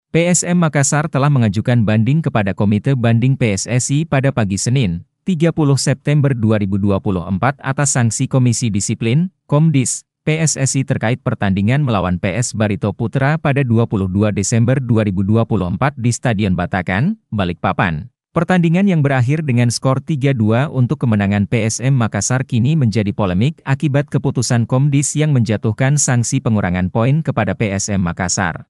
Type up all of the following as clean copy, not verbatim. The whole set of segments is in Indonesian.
PSM Makassar telah mengajukan banding kepada Komite Banding PSSI pada pagi Senin, 30 September 2024 atas sanksi Komisi Disiplin, Komdis, PSSI terkait pertandingan melawan PS Barito Putra pada 22 Desember 2024 di Stadion Batakan, Balikpapan. Pertandingan yang berakhir dengan skor 3-2 untuk kemenangan PSM Makassar kini menjadi polemik akibat keputusan Komdis yang menjatuhkan sanksi pengurangan poin kepada PSM Makassar.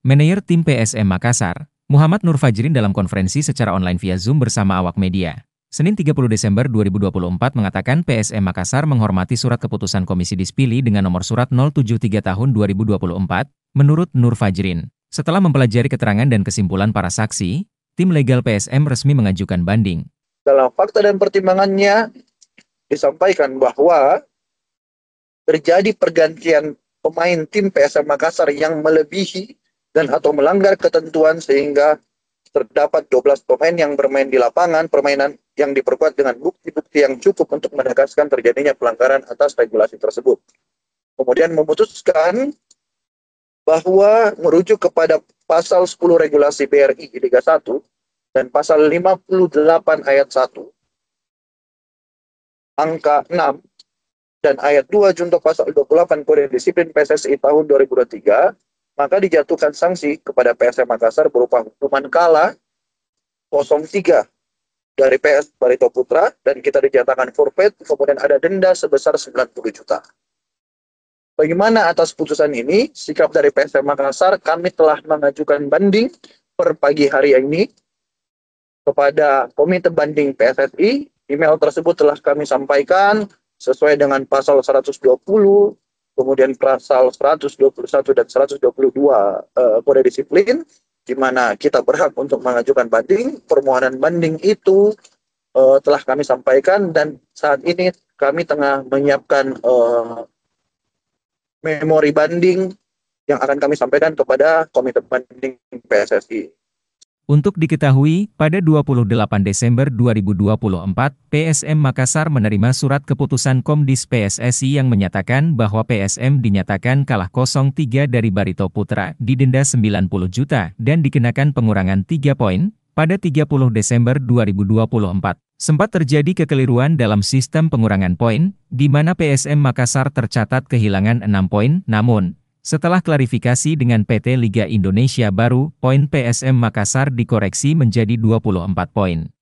Manajer tim PSM Makassar, Muhammad Nur Fajrin dalam konferensi secara online via Zoom bersama awak media, Senin 30 Desember 2024 mengatakan PSM Makassar menghormati surat keputusan Komisi Dispili dengan nomor surat 073 tahun 2024, menurut Nur Fajrin. Setelah mempelajari keterangan dan kesimpulan para saksi, tim legal PSM resmi mengajukan banding. Dalam fakta dan pertimbangannya disampaikan bahwa terjadi pergantian pemain tim PSM Makassar yang melebihi dan atau melanggar ketentuan sehingga terdapat 12 pemain yang bermain di lapangan, permainan yang diperkuat dengan bukti-bukti yang cukup untuk menegaskan terjadinya pelanggaran atas regulasi tersebut. Kemudian memutuskan bahwa merujuk kepada pasal 10 regulasi BRI Liga 1 dan pasal 58 ayat 1, angka 6, dan ayat 2 junto pasal 28 Kode Disiplin PSSI tahun 2023, maka dijatuhkan sanksi kepada PSM Makassar berupa hukuman kala 0-3 dari PS Barito Putra dan kita dinyatakan forfeit, kemudian ada denda sebesar 90 juta. Bagaimana atas putusan ini? Sikap dari PSM Makassar, kami telah mengajukan banding per pagi hari ini kepada Komite Banding PSSI. Email tersebut telah kami sampaikan sesuai dengan pasal 120, kemudian pasal 121 dan 122 Kode Disiplin, di mana kita berhak untuk mengajukan banding. Permohonan banding itu telah kami sampaikan dan saat ini kami tengah menyiapkan memori banding yang akan kami sampaikan kepada Komite Banding PSSI. Untuk diketahui, pada 28 Desember 2024, PSM Makassar menerima surat keputusan Komdis PSSI yang menyatakan bahwa PSM dinyatakan kalah 0-3 dari Barito Putra, didenda 90 juta, dan dikenakan pengurangan 3 poin. Pada 30 Desember 2024, sempat terjadi kekeliruan dalam sistem pengurangan poin, di mana PSM Makassar tercatat kehilangan 6 poin, namun setelah klarifikasi dengan PT Liga Indonesia Baru, poin PSM Makassar dikoreksi menjadi 24 poin.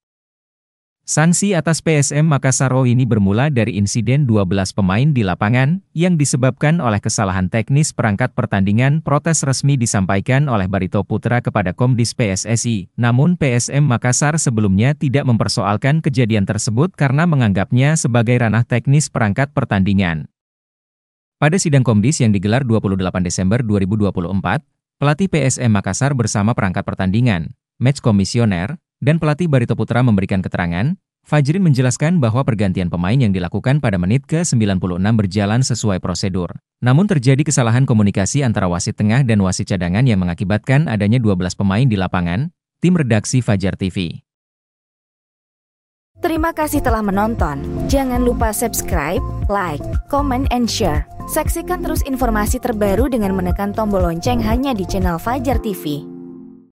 Sanksi atas PSM Makassar ini bermula dari insiden 12 pemain di lapangan, yang disebabkan oleh kesalahan teknis perangkat pertandingan. Protes resmi disampaikan oleh Barito Putra kepada Komdis PSSI, namun PSM Makassar sebelumnya tidak mempersoalkan kejadian tersebut karena menganggapnya sebagai ranah teknis perangkat pertandingan. Pada sidang Komdis yang digelar 28 Desember 2024, pelatih PSM Makassar bersama perangkat pertandingan, match komisioner, dan pelatih Barito Putra memberikan keterangan. Fajrin menjelaskan bahwa pergantian pemain yang dilakukan pada menit ke-96 berjalan sesuai prosedur. Namun terjadi kesalahan komunikasi antara wasit tengah dan wasit cadangan yang mengakibatkan adanya 12 pemain di lapangan. Tim redaksi Fajar TV. Terima kasih telah menonton. Jangan lupa subscribe, like, comment, and share. Saksikan terus informasi terbaru dengan menekan tombol lonceng hanya di channel Fajar TV.